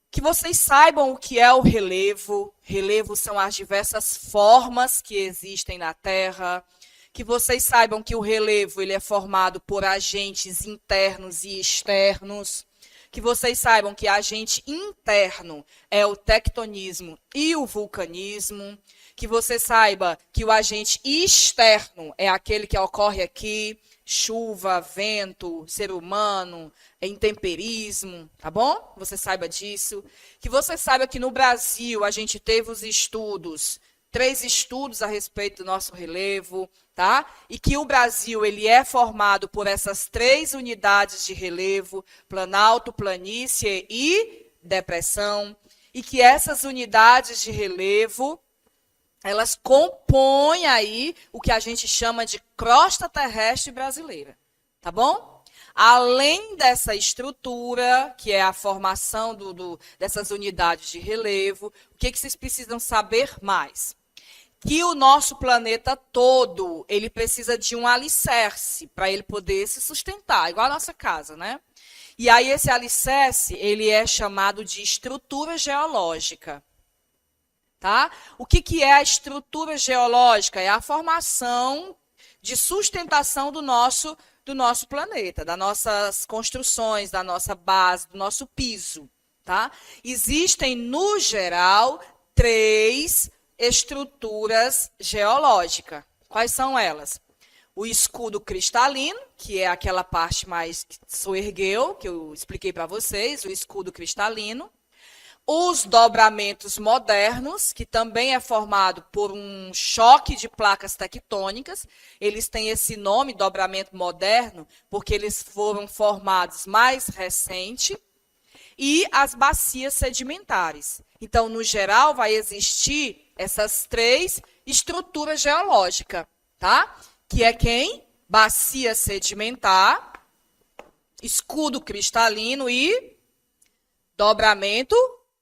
Que vocês saibam o que é o relevo. Relevo são as diversas formas que existem na Terra. Que vocês saibam que o relevo ele é formado por agentes internos e externos. Que vocês saibam que agente interno é o tectonismo e o vulcanismo. Que você saiba que o agente externo é aquele que ocorre aqui, chuva, vento, ser humano, intemperismo, tá bom? Você saiba disso. Que você saiba que no Brasil a gente teve os estudos, 3 estudos a respeito do nosso relevo, tá? E que o Brasil ele é formado por essas 3 unidades de relevo, planalto, planície e depressão, e que essas unidades de relevo, elas compõem aí o que a gente chama de crosta terrestre brasileira, tá bom? Além dessa estrutura, que é a formação dessas unidades de relevo, o que vocês precisam saber mais? Que o nosso planeta todo, ele precisa de um alicerce para ele poder se sustentar, igual a nossa casa, né? E aí esse alicerce, ele é chamado de estrutura geológica. Tá? O que é a estrutura geológica? É a formação de sustentação do nosso planeta, das nossas construções, da nossa base, do nosso piso. Tá? Existem, no geral, 3 estruturas geológicas. Quais são elas? O escudo cristalino, que é aquela parte mais que soergueu, que eu expliquei para vocês, o escudo cristalino. Os dobramentos modernos, que também é formado por um choque de placas tectônicas. Eles têm esse nome, dobramento moderno, porque eles foram formados mais recente. E as bacias sedimentares. Então, no geral, vai existir essas 3 estruturas geológicas, tá? Que é quem? Bacia sedimentar, escudo cristalino e dobramento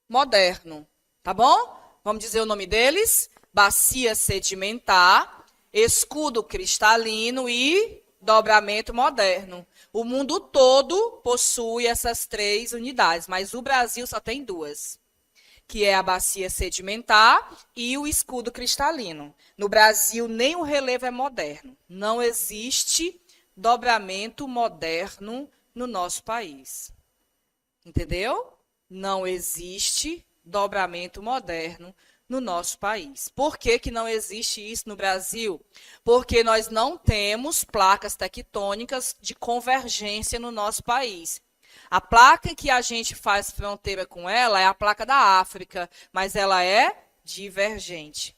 moderno, tá bom? Vamos dizer o nome deles? Bacia sedimentar, escudo cristalino e dobramento moderno. O mundo todo possui essas 3 unidades, mas o Brasil só tem 2, que é a bacia sedimentar e o escudo cristalino. No Brasil, nem o relevo é moderno. Não existe dobramento moderno no nosso país. Entendeu? Não existe dobramento moderno no nosso país. Por que que não existe isso no Brasil? Porque nós não temos placas tectônicas de convergência no nosso país. A placa que a gente faz fronteira com ela é a placa da África, mas ela é divergente.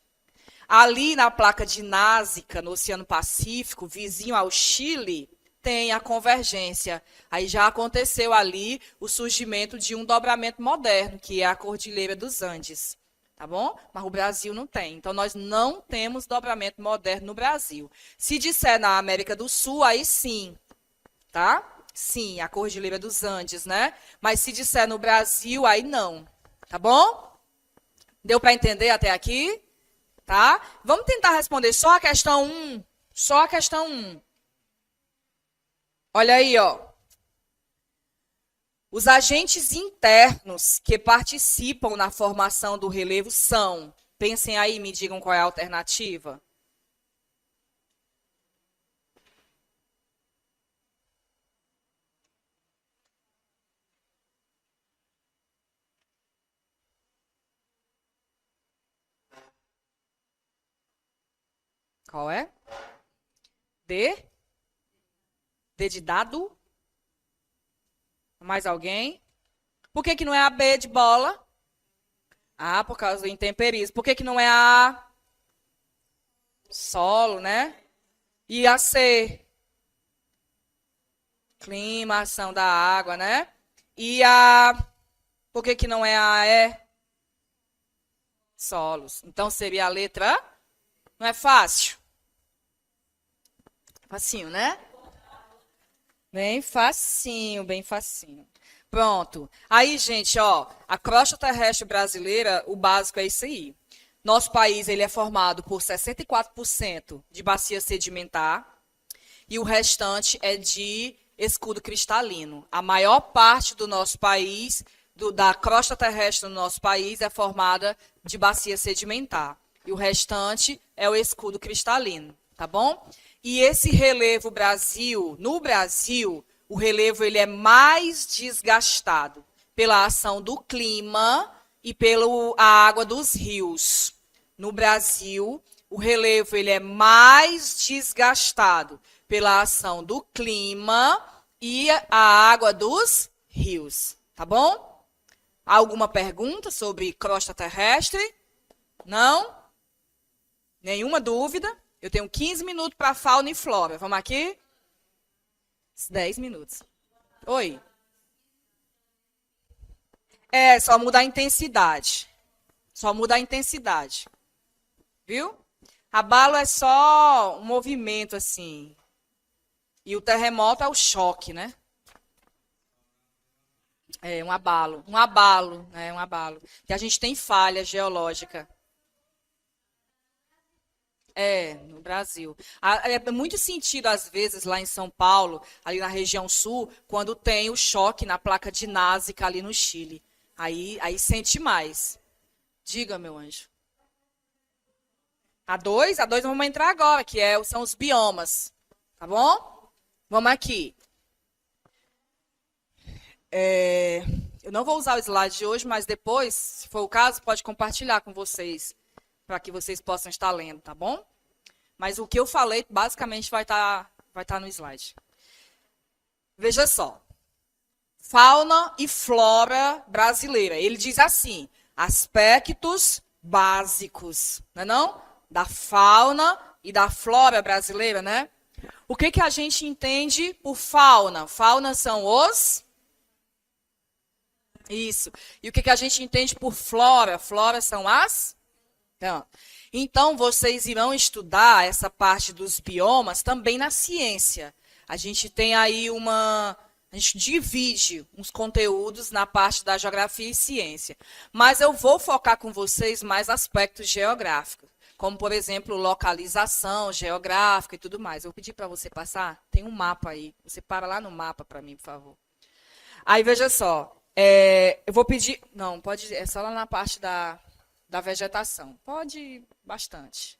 Ali na placa de Násica, no Oceano Pacífico, vizinho ao Chile, tem a convergência. Aí já aconteceu ali o surgimento de um dobramento moderno, que é a Cordilheira dos Andes. tá bom? Mas o Brasil não tem. Então, nós não temos dobramento moderno no Brasil. Se disser na América do Sul, aí sim, tá? Sim, a Cordilheira dos Andes, né? Mas se disser no Brasil, aí não, tá bom? Deu para entender até aqui? Tá? Vamos tentar responder só a questão 1. Só a questão 1. Olha aí, ó. Os agentes internos que participam na formação do relevo são, pensem aí, me digam qual é a alternativa. Qual é? D? D de dado? Mais alguém? Por que não é a B de bola? Ah, por causa do intemperismo. Por que não é a solo, né? E a C? Clima, ação da água, né? E a... Por que não é a E? Solos. Então, seria a letra... Não é fácil? Facinho, né? Bem facinho, bem facinho. Pronto. Aí, gente, ó, a crosta terrestre brasileira, o básico é isso aí. Nosso país, ele é formado por 64% de bacia sedimentar e o restante é de escudo cristalino. A maior parte do nosso país, da crosta terrestre no nosso país, é formada de bacia sedimentar. E o restante é o escudo cristalino, tá bom? E esse relevo no Brasil, o relevo ele é mais desgastado pela ação do clima e pela água dos rios. No Brasil, o relevo ele é mais desgastado pela ação do clima e a água dos rios, tá bom? Alguma pergunta sobre crosta terrestre? Não? Nenhuma dúvida? Eu tenho 15 minutos para fauna e flora. Vamos aqui? 10 minutos. Oi. É, só muda a intensidade. Só muda a intensidade. Viu? Abalo é só um movimento assim. E o terremoto é o choque, né? É um abalo. Um abalo, né? Um abalo. E a gente tem falha geológica. É, no Brasil. É muito sentido, às vezes, lá em São Paulo, ali na região sul, quando tem o choque na placa de Nazca ali no Chile. Aí sente mais. Diga, meu anjo. A dois vamos entrar agora, que são os biomas. Tá bom? Vamos aqui. Eu não vou usar o slide de hoje, mas depois, se for o caso, pode compartilhar com vocês, para que vocês possam estar lendo, tá bom? Mas o que eu falei, basicamente, vai estar no slide. Veja só. Fauna e flora brasileira. Ele diz assim, aspectos básicos, não é não? Da fauna e da flora brasileira, né? O que a gente entende por fauna? Fauna são os... Isso. E o que a gente entende por flora? Flora são as... Então, vocês irão estudar essa parte dos biomas também na ciência. A gente tem aí a gente divide uns conteúdos na parte da geografia e ciência. Mas eu vou focar com vocês mais aspectos geográficos, como, por exemplo, localização geográfica e tudo mais. Eu vou pedir para você passar, tem um mapa aí. Você para lá no mapa para mim, por favor. Aí, veja só, eu vou pedir... Não, pode... É só lá na parte da vegetação. Pode ir bastante.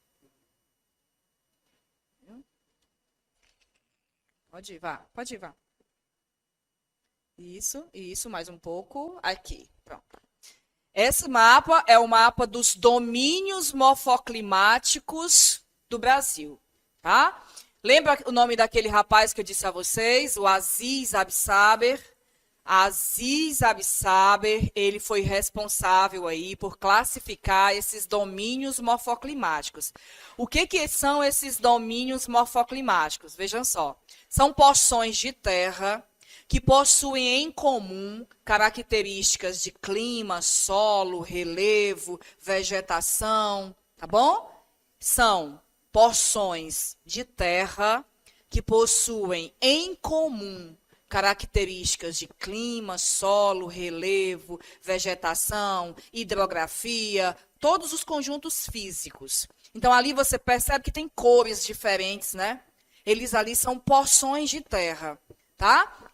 Pode ir, vá. Pode ir, vá. Isso, mais um pouco. Aqui, pronto. Esse mapa é o mapa dos domínios morfoclimáticos do Brasil, tá? Lembra o nome daquele rapaz que eu disse a vocês? O Aziz Absaber. Aziz Absaber, ele foi responsável aí por classificar esses domínios morfoclimáticos. O que são esses domínios morfoclimáticos? Vejam só, são porções de terra que possuem em comum características de clima, solo, relevo, vegetação, tá bom? São porções de terra que possuem em comum características de clima, solo, relevo, vegetação, hidrografia, todos os conjuntos físicos. Então, ali você percebe que tem cores diferentes, né? Eles ali são porções de terra, tá?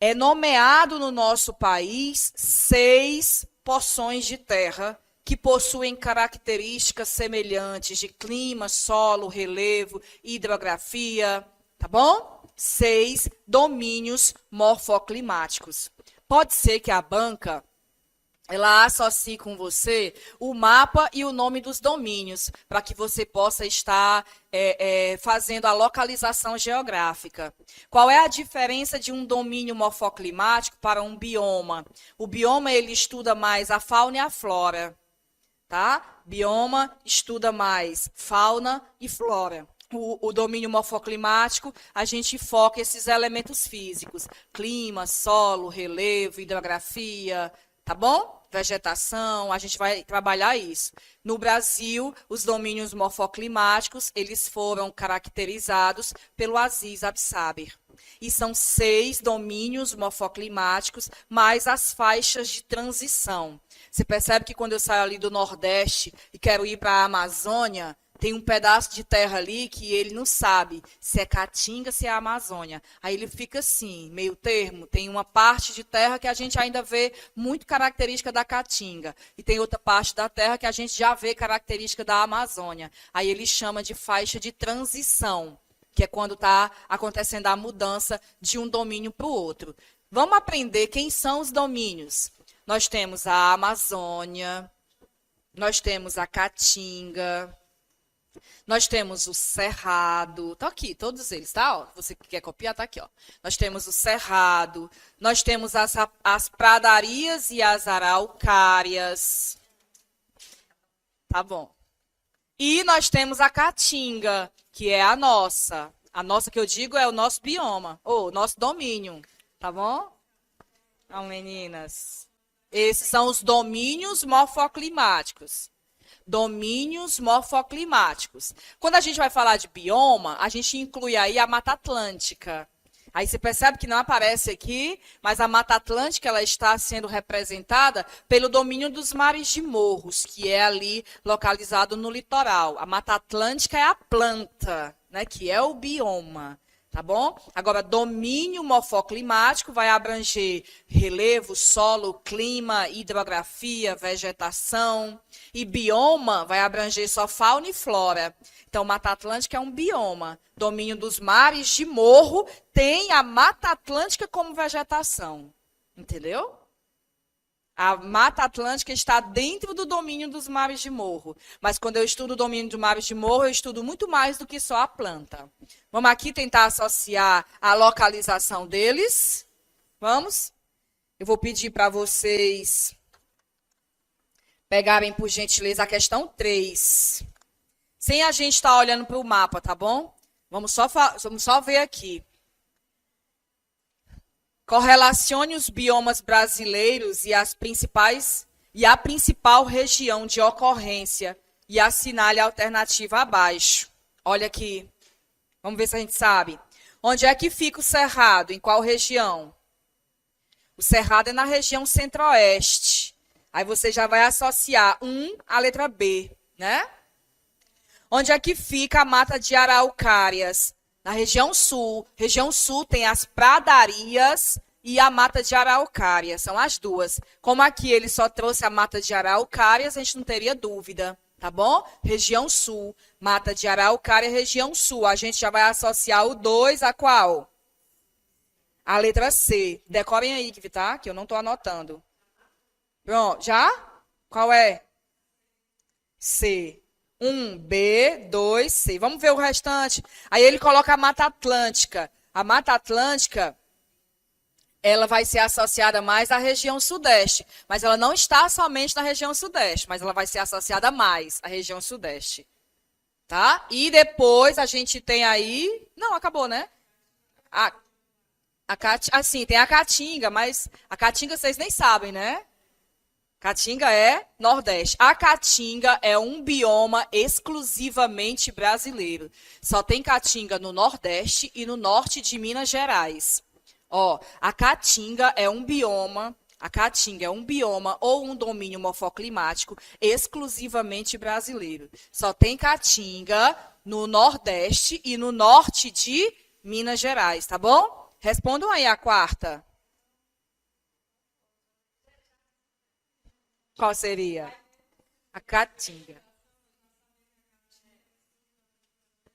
É nomeado no nosso país 6 porções de terra que possuem características semelhantes de clima, solo, relevo, hidrografia, tá bom? 6 domínios morfoclimáticos. Pode ser que a banca ela associe com você o mapa e o nome dos domínios, para que você possa estar fazendo a localização geográfica. Qual é a diferença de um domínio morfoclimático para um bioma? O bioma ele estuda mais a fauna e a flora, tá? Bioma estuda mais fauna e flora. O domínio morfoclimático, a gente foca esses elementos físicos, clima, solo, relevo, hidrografia, tá bom? Vegetação, a gente vai trabalhar isso. No Brasil, os domínios morfoclimáticos, eles foram caracterizados pelo Aziz Absaber. E são 6 domínios morfoclimáticos, mais as faixas de transição. Você percebe que quando eu saio ali do Nordeste e quero ir para a Amazônia, tem um pedaço de terra ali que ele não sabe se é Caatinga, se é Amazônia. Aí ele fica assim, meio termo. Tem uma parte de terra que a gente ainda vê muito característica da Caatinga. E tem outra parte da terra que a gente já vê característica da Amazônia. Aí ele chama de faixa de transição, que é quando está acontecendo a mudança de um domínio para o outro. Vamos aprender quem são os domínios. Nós temos a Amazônia, nós temos a Caatinga, nós temos o Cerrado, tá aqui, todos eles, tá? Ó, você que quer copiar, tá aqui, ó. Nós temos o Cerrado, nós temos as pradarias e as araucárias. Tá bom. E nós temos a Caatinga, que é a nossa. A nossa que eu digo é o nosso bioma, ou nosso domínio, tá bom? Então, meninas, esses são os domínios morfoclimáticos. Domínios morfoclimáticos. Quando a gente vai falar de bioma, a gente inclui aí a Mata Atlântica. Aí você percebe que não aparece aqui, mas a Mata Atlântica ela está sendo representada pelo domínio dos mares de morros, que é ali localizado no litoral. A Mata Atlântica é a planta, né, que é o bioma. Tá bom? Agora, domínio morfoclimático vai abranger relevo, solo, clima, hidrografia, vegetação. E bioma vai abranger só fauna e flora. Então, Mata Atlântica é um bioma. Domínio dos mares de morro tem a Mata Atlântica como vegetação. Entendeu? A Mata Atlântica está dentro do domínio dos mares de morro. Mas quando eu estudo o domínio dos mares de morro, eu estudo muito mais do que só a planta. Vamos aqui tentar associar a localização deles. Vamos? Eu vou pedir para vocês pegarem, por gentileza, a questão 3. Sem a gente estar olhando para o mapa, tá bom? Vamos só ver aqui. Correlacione os biomas brasileiros e a principal região de ocorrência e assinale a alternativa abaixo. Olha aqui. Vamos ver se a gente sabe. Onde é que fica o Cerrado? Em qual região? O Cerrado é na região centro-oeste. Aí você já vai associar à letra B, né? Onde é que fica a Mata de Araucárias? Na região sul. Região sul tem as pradarias e a Mata de Araucárias. São as duas. Como aqui ele só trouxe a Mata de Araucárias, a gente não teria dúvida. Tá bom? Região sul. Mata de Araucária, região sul. A gente já vai associar o 2 a qual? A letra C. Decorem aí, tá? Que eu não estou anotando. Pronto. Já? Qual é? C. 1, B, 2, C. Vamos ver o restante. Aí ele coloca a Mata Atlântica. A Mata Atlântica, ela vai ser associada mais à região sudeste. Mas ela não está somente na região sudeste, mas ela vai ser associada mais à região sudeste. Tá? E depois a gente tem aí... Não, acabou, né? Assim, tem a caatinga, mas a caatinga vocês nem sabem, né? Caatinga é Nordeste. A Caatinga é um bioma exclusivamente brasileiro. Só tem Caatinga no Nordeste e no norte de Minas Gerais. Ó, a Caatinga é um bioma ou um domínio morfoclimático exclusivamente brasileiro. Só tem Caatinga no Nordeste e no norte de Minas Gerais, tá bom? Respondam aí a quarta. Qual seria? A Caatinga.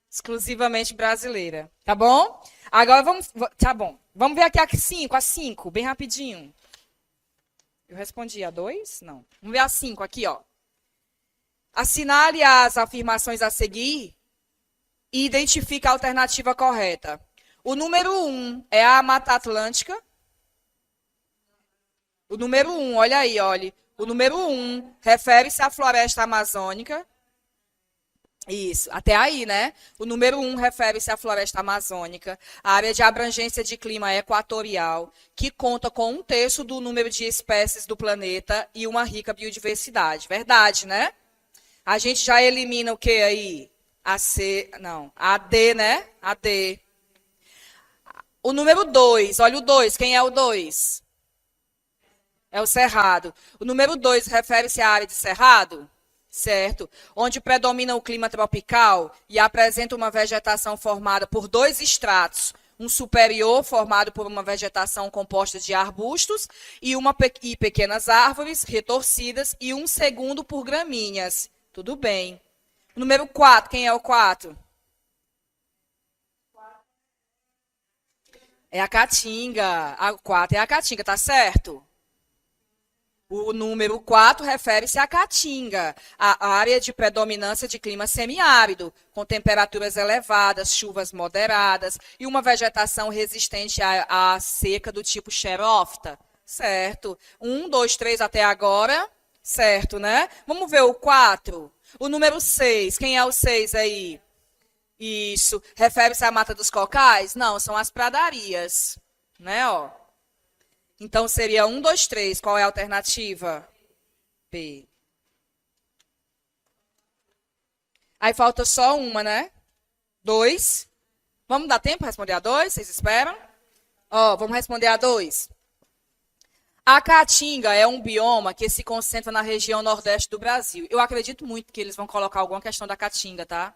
Exclusivamente brasileira. Tá bom? Agora vamos. Tá bom. Vamos ver aqui a 5, bem rapidinho. Eu respondi a 2? Não. Vamos ver a 5 aqui, ó. Assinale as afirmações a seguir e identifique a alternativa correta. O número 1 é a Mata Atlântica. O número 1, olha aí, olha. O número 1 refere-se à floresta amazônica. Isso, até aí, né? O número 1 refere-se à floresta amazônica, a área de abrangência de clima equatorial, que conta com 1/3 do número de espécies do planeta e uma rica biodiversidade. Verdade, né? A gente já elimina o que aí? A C, não, a D, né? A D. O número 2, olha o 2, quem é o 2? É o Cerrado. O número 2 refere-se à área de Cerrado? Certo, onde predomina o clima tropical e apresenta uma vegetação formada por 2 estratos, um superior formado por uma vegetação composta de arbustos e pequenas árvores retorcidas e um segundo por gramíneas. Tudo bem. Número 4, quem é o 4? É a Caatinga. A 4 é a Caatinga, tá certo? O número 4 refere-se à Caatinga, a área de predominância de clima semiárido, com temperaturas elevadas, chuvas moderadas e uma vegetação resistente à seca do tipo xerófita. Certo. 1, 2, 3 até agora. Certo, né? Vamos ver o 4. O número 6. Quem é o 6 aí? Isso. Refere-se à Mata dos Cocais? Não, são as pradarias. Né, ó? Então, seria 1, 2, 3. Qual é a alternativa? P. Aí falta só uma, né? 2. Vamos dar tempo para responder a 2? Vocês esperam? Ó, vamos responder a 2. A Caatinga é um bioma que se concentra na região nordeste do Brasil. Eu acredito muito que eles vão colocar alguma questão da Caatinga, tá?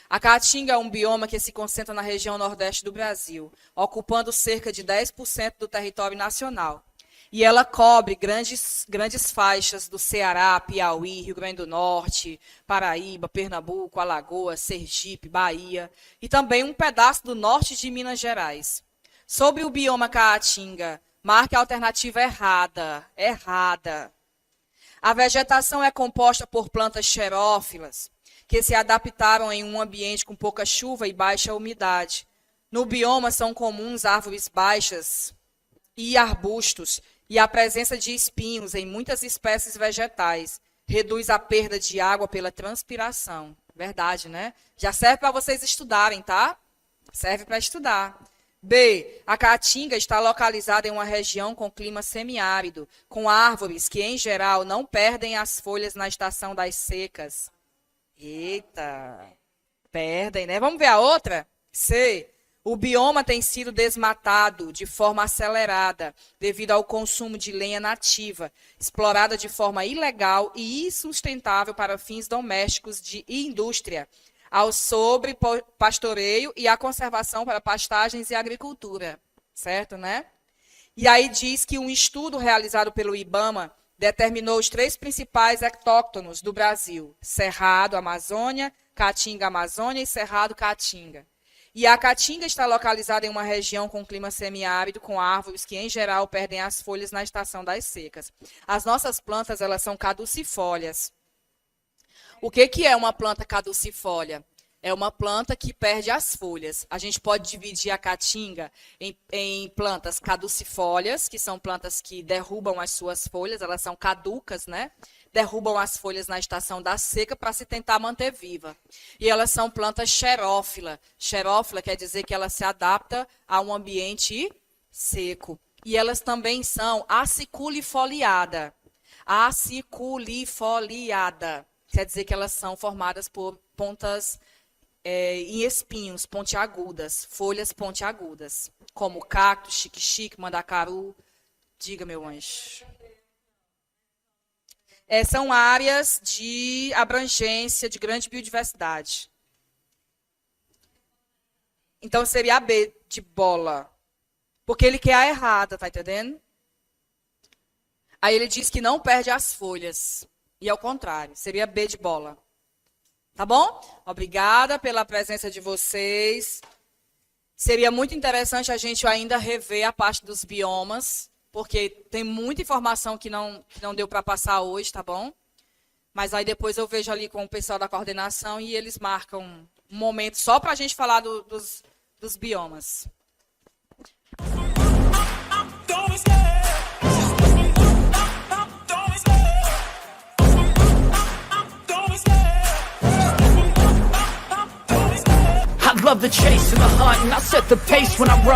A Caatinga é um bioma que se concentra na região nordeste do Brasil, ocupando cerca de 10% do território nacional. E ela cobre grandes faixas do Ceará, Piauí, Rio Grande do Norte, Paraíba, Pernambuco, Alagoas, Sergipe, Bahia e também um pedaço do norte de Minas Gerais. Sobre o bioma Caatinga, marque a alternativa errada. Errada. A vegetação é composta por plantas xerófilas, que se adaptaram em um ambiente com pouca chuva e baixa umidade. No bioma são comuns árvores baixas e arbustos, e a presença de espinhos em muitas espécies vegetais reduz a perda de água pela transpiração. Verdade, né? Já serve para vocês estudarem, tá? Serve para estudar. B. A Caatinga está localizada em uma região com clima semiárido, com árvores que, em geral, não perdem as folhas na estação das secas. Eita, perdem, né? Vamos ver a outra? C. O bioma tem sido desmatado de forma acelerada devido ao consumo de lenha nativa, explorada de forma ilegal e insustentável para fins domésticos e indústria, ao sobrepastoreio e à conservação para pastagens e agricultura. Certo, né? E aí diz que um estudo realizado pelo IBAMA determinou os 3 principais ectótonos do Brasil: Cerrado, Amazônia, Caatinga, Amazônia e Cerrado, Caatinga. E a Caatinga está localizada em uma região com clima semiárido, com árvores que, em geral, perdem as folhas na estação das secas. As nossas plantas, elas são caducifólias. O que é uma planta caducifólia? É uma planta que perde as folhas. A gente pode dividir a caatinga em plantas caducifólias, que são plantas que derrubam as suas folhas, elas são caducas, né? Derrubam as folhas na estação da seca para se tentar manter viva. E elas são plantas xerófila. Xerófila quer dizer que ela se adapta a um ambiente seco. E elas também são aciculifoliada. Aciculifoliada. Quer dizer que elas são formadas por pontas em espinhos, pontiagudas, folhas pontiagudas, como cacto, xique-xique, mandacaru. Diga, meu anjo. São áreas de abrangência, de grande biodiversidade. Então, seria a B, de bola. Porque ele quer a errada, tá entendendo? Aí ele diz que não perde as folhas. E ao contrário, seria B de bola. Tá bom? Obrigada pela presença de vocês. Seria muito interessante a gente ainda rever a parte dos biomas, porque tem muita informação que não deu para passar hoje, tá bom? Mas aí depois eu vejo ali com o pessoal da coordenação e eles marcam um momento só para a gente falar dos biomas. I love the chase and the hunt, and I set the pace when I run.